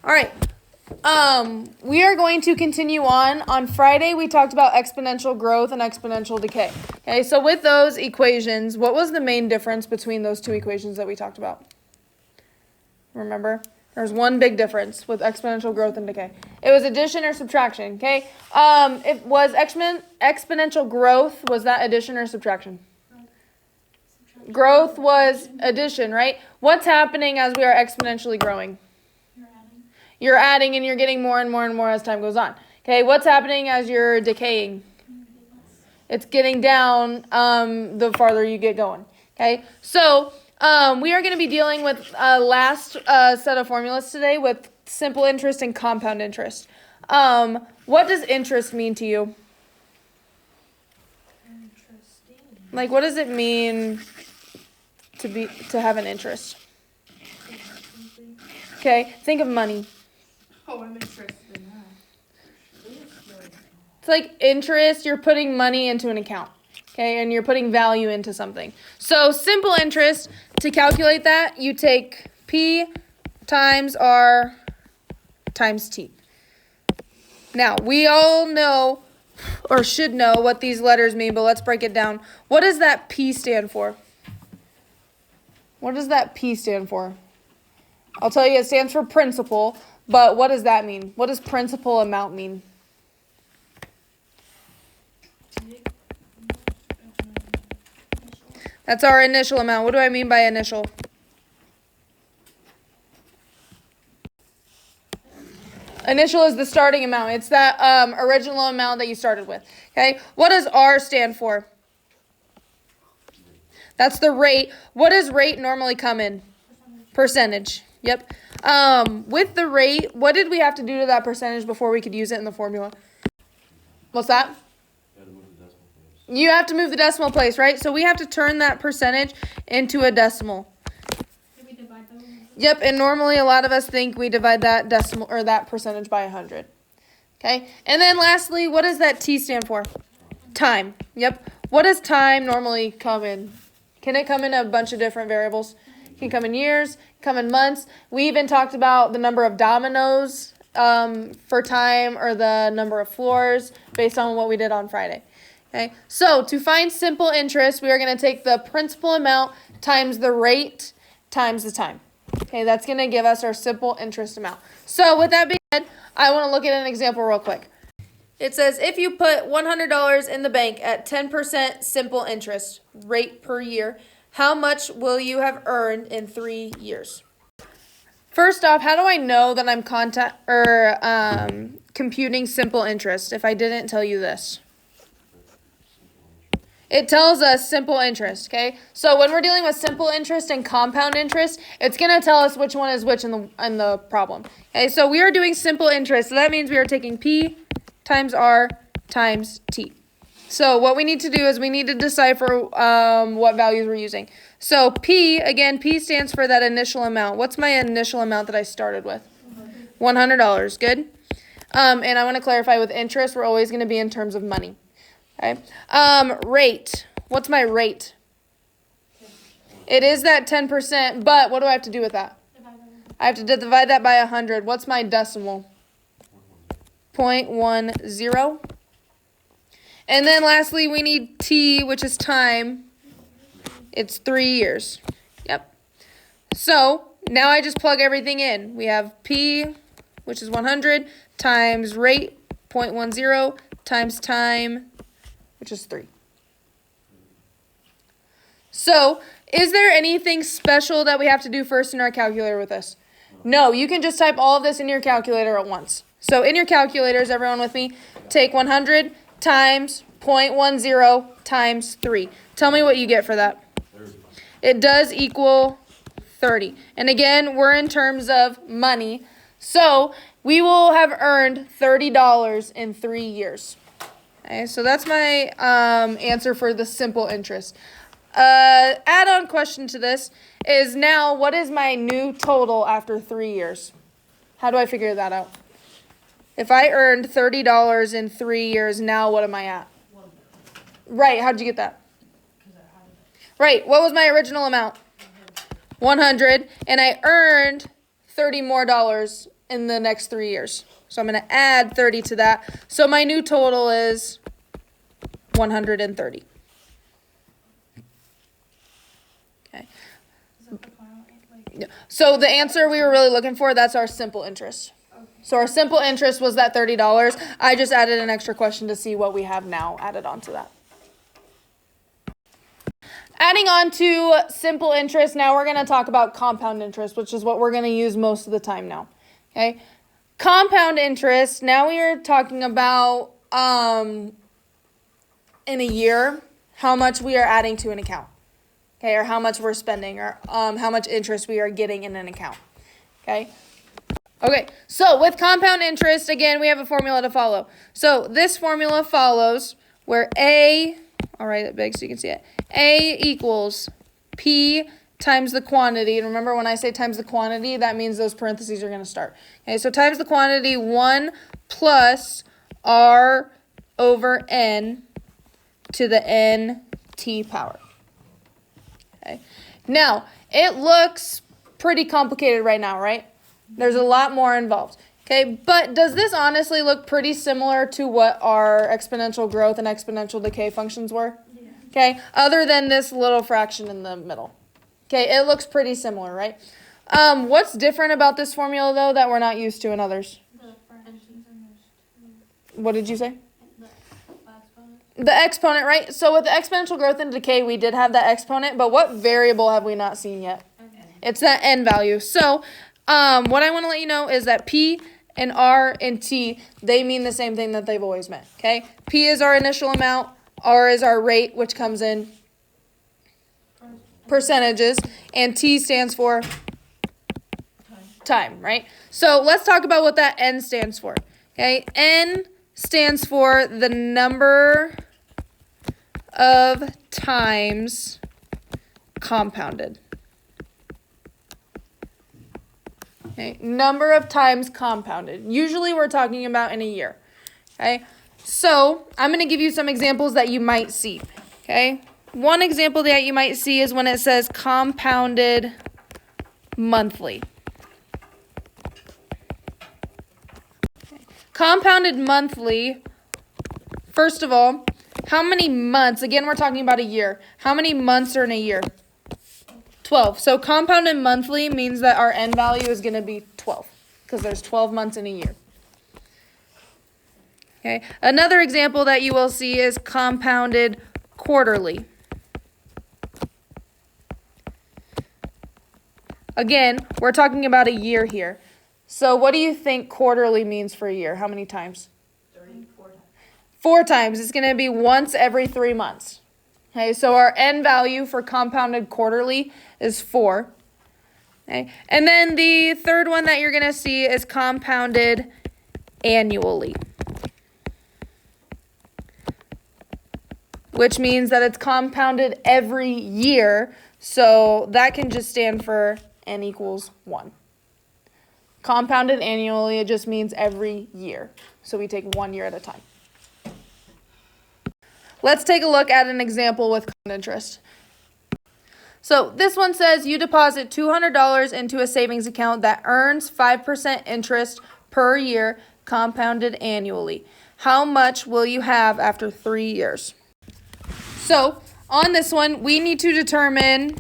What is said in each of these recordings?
All right. We are going to continue on. On Friday, we talked about exponential growth and exponential decay. Okay, so with those equations, what was the main difference between those two equations that we talked about? Remember? There's one big difference with exponential growth and decay. It was addition or subtraction, okay? It was exponential growth, was that addition or subtraction? Growth was addition, right? What's happening as we are exponentially growing? You're adding and you're getting more and more and more as time goes on. Okay, what's happening as you're decaying? It's getting down the farther you get going. Okay, so we are going to be dealing with last set of formulas today with simple interest and compound interest. What does interest mean to you? Like, what does it mean to have an interest? Okay, think of money. Oh, I'm interested in that. It's like interest, you're putting money into an account, okay, and you're putting value into something. So simple interest, to calculate that, you take P times R times T. Now, we all know, or should know, what these letters mean, but let's break it down. What does that P stand for? What does that P stand for? I'll tell you, it stands for principal, but what does that mean? What does principal amount mean? That's our initial amount. What do I mean by initial? Initial is the starting amount. It's that original amount that you started with. Okay. What does R stand for? That's the rate. What does rate normally come in? Percentage. Yep. With the rate, what did we have to do to that percentage before we could use it in the formula? What's that? You have to move the decimal place, right? So we have to turn that percentage into a decimal. Did we divide those? Yep, and normally a lot of us think we divide that decimal or that percentage by 100. Okay? And then lastly, what does that T stand for? Time. Yep. What does time normally come in? Can it come in a bunch of different variables? It can come in years, come in months. We even talked about the number of dominoes for time, or the number of floors based on what we did on Friday. Okay, so to find simple interest, we are going to take the principal amount times the rate times the time. Okay, that's going to give us our simple interest amount. So with that being said, I want to look at an example real quick. It says if you put $100 in the bank at 10% simple interest rate per year, how much will you have earned in 3 years? First off, how do I know that I'm computing simple interest if I didn't tell you this? It tells us simple interest, okay? So when we're dealing with simple interest and compound interest, it's going to tell us which one is which in the problem. Okay, so we are doing simple interest. So that means we are taking P times R times T. So what we need to do is we need to decipher what values we're using. So P, again, P stands for that initial amount. What's my initial amount that I started with? $100, good? And I want to clarify with interest, we're always going to be in terms of money. Okay. Rate. What's my rate? It is that 10%, but what do I have to do with that? I have to divide that by 100. What's my decimal? 0.10. And then lastly, we need T, which is time. It's 3 years. Yep. So now I just plug everything in. We have P, which is 100, times rate, 0.10, times time, which is 3. So, is there anything special that we have to do first in our calculator with this? No, you can just type all of this in your calculator at once. So, in your calculators, everyone with me, take 100 times 0.10 times 3. Tell me what you get for that. 30. It does equal 30. And again, we're in terms of money. So, we will have earned $30 in 3 years. Okay, so that's my answer for the simple interest. Add-on question to this is now, what is my new total after 3 years? How do I figure that out? If I earned $30 in 3 years, now what am I at? Right, how'd you get that? Right, what was my original amount? 100, and I earned $30 more in the next 3 years. So I'm going to add 30 to that. So my new total is 130. Okay. Is that the final, like, Yeah. So the answer we were really looking for, that's our simple interest. okay. So our simple interest was that $30. I just added an extra question to see what we have now added on to that. Adding on to simple interest, now we're going to talk about compound interest, which is what we're going to use most of the time now. Okay? Compound interest, now we are talking about in a year, how much we are adding to an account. Okay, or how much we're spending, or how much interest we are getting in an account. Okay? Okay, so with compound interest, again, we have a formula to follow. So this formula follows where A, I'll write it big so you can see it. A equals P times the quantity. And remember, when I say times the quantity, that means those parentheses are going to start. Okay, so times the quantity 1 plus R over N to the NT power. Okay. Now, it looks pretty complicated right now, right? There's a lot more involved. Okay, but does this honestly look pretty similar to what our exponential growth and exponential decay functions were? Yeah. Okay, other than this little fraction in the middle. Okay, it looks pretty similar, right? What's different about this formula, though, that we're not used to in others? The fractions and there's What did you say? the exponent. The exponent, right? So with the exponential growth and decay, we did have that exponent, but what variable have we not seen yet? It's that n value. So what I want to let you know is that P and R and T, they mean the same thing that they've always meant, okay? P is our initial amount, R is our rate, which comes in percentages, and T stands for time, right? So let's talk about what that N stands for, okay? N stands for the number of times compounded. Okay, number of times compounded. Usually we're talking about in a year. Okay, so I'm going to give you some examples that you might see. Okay, one example that you might see is when it says compounded monthly. Okay. Compounded monthly, first of all, how many months? Again, we're talking about a year. How many months are in a year? 12. So compounded monthly means that our n value is going to be 12 because there's 12 months in a year. Okay. Another example that you will see is compounded quarterly. Again, we're talking about a year here. So what do you think quarterly means for a year? How many times? 34 times. 4 times. It's going to be once every 3 months. Okay, so our n value for compounded quarterly is 4. Okay, and then the third one that you're going to see is compounded annually, which means that it's compounded every year. So that can just stand for n equals 1. Compounded annually, it just means every year. So we take 1 year at a time. Let's take a look at an example with compound interest. So this one says you deposit $200 into a savings account that earns 5% interest per year compounded annually. How much will you have after 3 years? So on this one, we need to determine,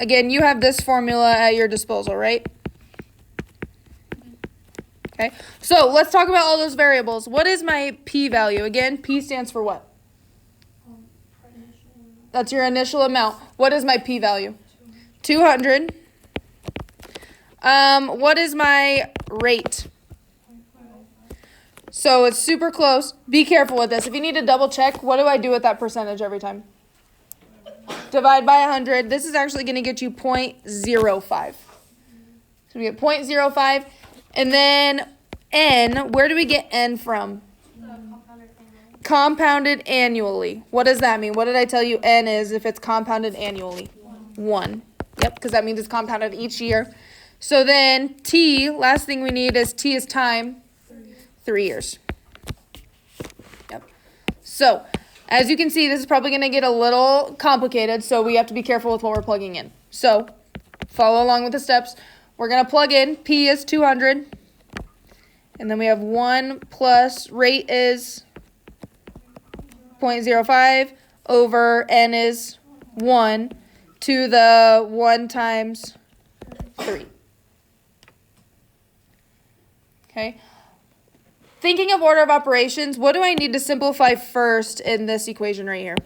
again, you have this formula at your disposal, right? Okay, so let's talk about all those variables. What is my P value? Again, P stands for what? That's your initial amount. What is my P value? 200. What is my rate? So it's super close. Be careful with this. If you need to double check, what do I do with that percentage every time? Divide by 100. This is actually going to get you 0.05. So we get 0.05. And then N, where do we get N from? Compounded annually. What does that mean? What did I tell you N is if it's compounded annually? 1. Yep, because that means it's compounded each year. So then T, last thing we need is T is time. 3 years. Yep. So, as you can see, this is probably going to get a little complicated, so we have to be careful with what we're plugging in. So, follow along with the steps. We're going to plug in P is 200. And then we have 1 plus rate is 0.05 over n is 1 to the 1 times 3. Okay. Thinking of order of operations, what do I need to simplify first in this equation right here?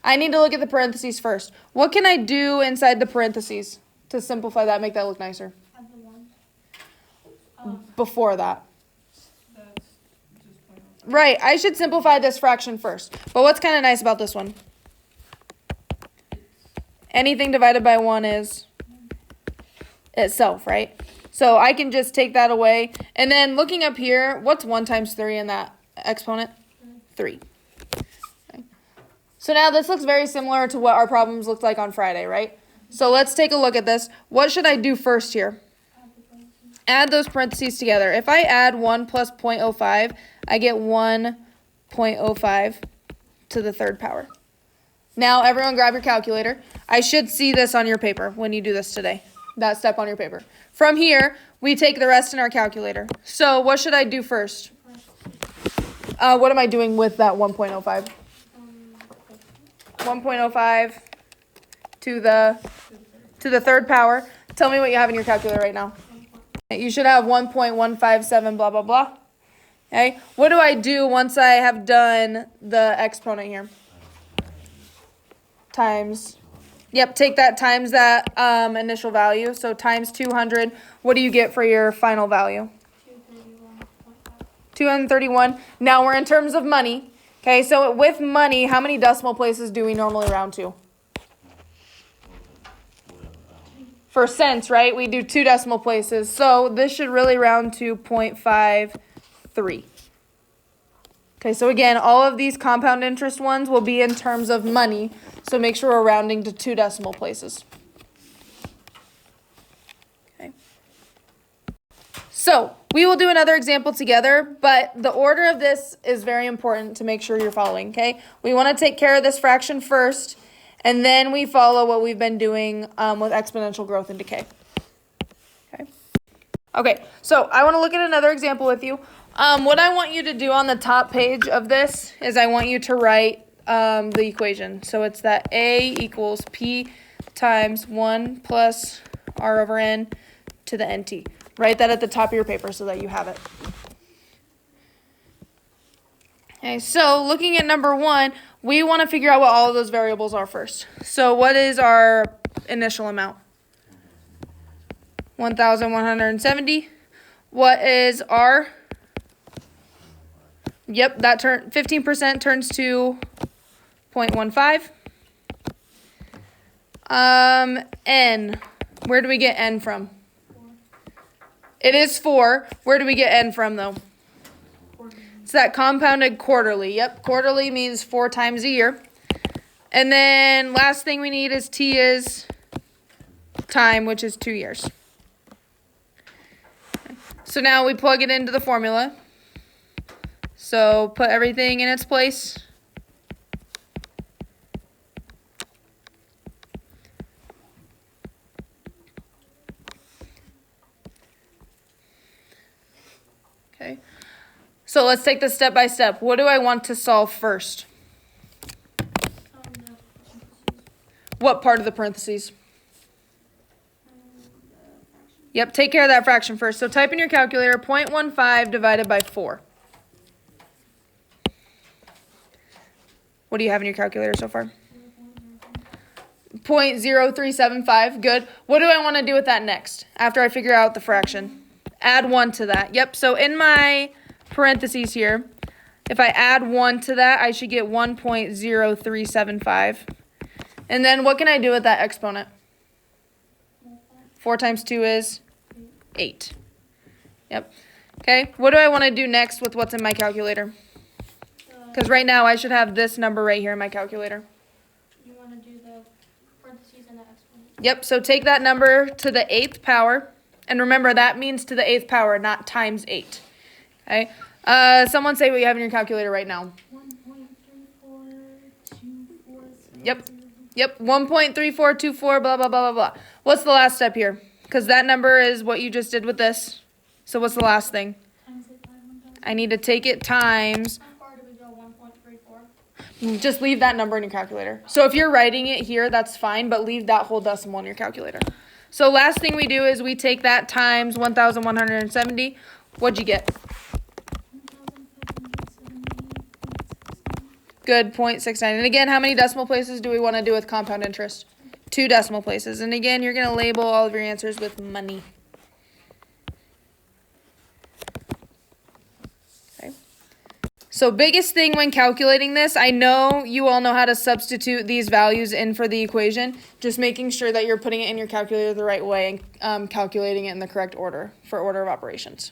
I need to look at the parentheses first. What can I do inside the parentheses to simplify that, make that look nicer? Add the one. Before that. That's just point out. Right, I should simplify this fraction first. But what's kind of nice about this one? Anything divided by 1 is itself, right? So I can just take that away. And then looking up here, what's 1 times 3 in that exponent? 3. Okay. So now this looks very similar to what our problems looked like on Friday, right? So let's take a look at this. What should I do first here? Add those parentheses together. If I add 1 plus 0.05, I get 1.05 to the third power. Now everyone grab your calculator. I should see this on your paper when you do this today. That step on your paper. From here, we take the rest in our calculator. So what should I do first? What am I doing with that 1.05? 1.05 to the third power. Tell me what you have in your calculator right now. You should have 1.157 blah, blah, blah. Okay. What do I do once I have done the exponent here? Times. Yep, take that times that initial value. So times 200. What do you get for your final value? 231. Now we're in terms of money. Okay, so with money, how many decimal places do we normally round to? For cents, right? We do 2 decimal places. So this should really round to 0.53. Okay, so again, all of these compound interest ones will be in terms of money. So make sure we're rounding to 2 decimal places. Okay. So we will do another example together, but the order of this is very important to make sure you're following, okay? We want to take care of this fraction first, and then we follow what we've been doing with exponential growth and decay. Okay, so I want to look at another example with you. What I want you to do on the top page of this is I want you to write the equation. So it's that A equals P times 1 plus R over N to the NT. Write that at the top of your paper so that you have it. Okay, so looking at number 1, we want to figure out what all of those variables are first. So what is our initial amount? 1,170. What is R? Yep, that 15% turns to 0.15. N. Where do we get N from? 4. It is 4. Where do we get N from, though? Quarterly. It's that compounded quarterly. Yep, quarterly means 4 times a year. And then last thing we need is T is time, which is 2 years. So now we plug it into the formula. So put everything in its place. Okay. So let's take this step by step. What do I want to solve first? What part of the parentheses? Yep, take care of that fraction first. So type in your calculator 0.15 divided by 4. What do you have in your calculator so far? 0.0375. Good. What do I want to do with that next after I figure out the fraction? Add 1 to that. Yep, so in my parentheses here, if I add 1 to that, I should get 1.0375. And then what can I do with that exponent? 4 times 2 is 8. Yep. Okay, what do I want to do next with what's in my calculator? Because right now I should have this number right here in my calculator. You want to do the parentheses and the exponent. Yep, so take that number to the 8th power. And remember, that means to the 8th power, not times 8. Okay. Someone say what you have in your calculator right now. 1.3424. Yep. Yep, 1.3424, blah, blah, blah, blah, blah. What's the last step here? Because that number is what you just did with this. So what's the last thing? Times I need to take it times. How far do we go? 1.34. Just leave that number in your calculator. So if you're writing it here, that's fine, but leave that whole decimal in your calculator. So last thing we do is we take that times 1,170. What'd you get? 1,578.69. Good, 0.69. And again, how many decimal places do we want to do with compound interest? 2 decimal places. And again, you're going to label all of your answers with money. Okay. So biggest thing when calculating this, I know you all know how to substitute these values in for the equation. Just making sure that you're putting it in your calculator the right way and calculating it in the correct order for order of operations.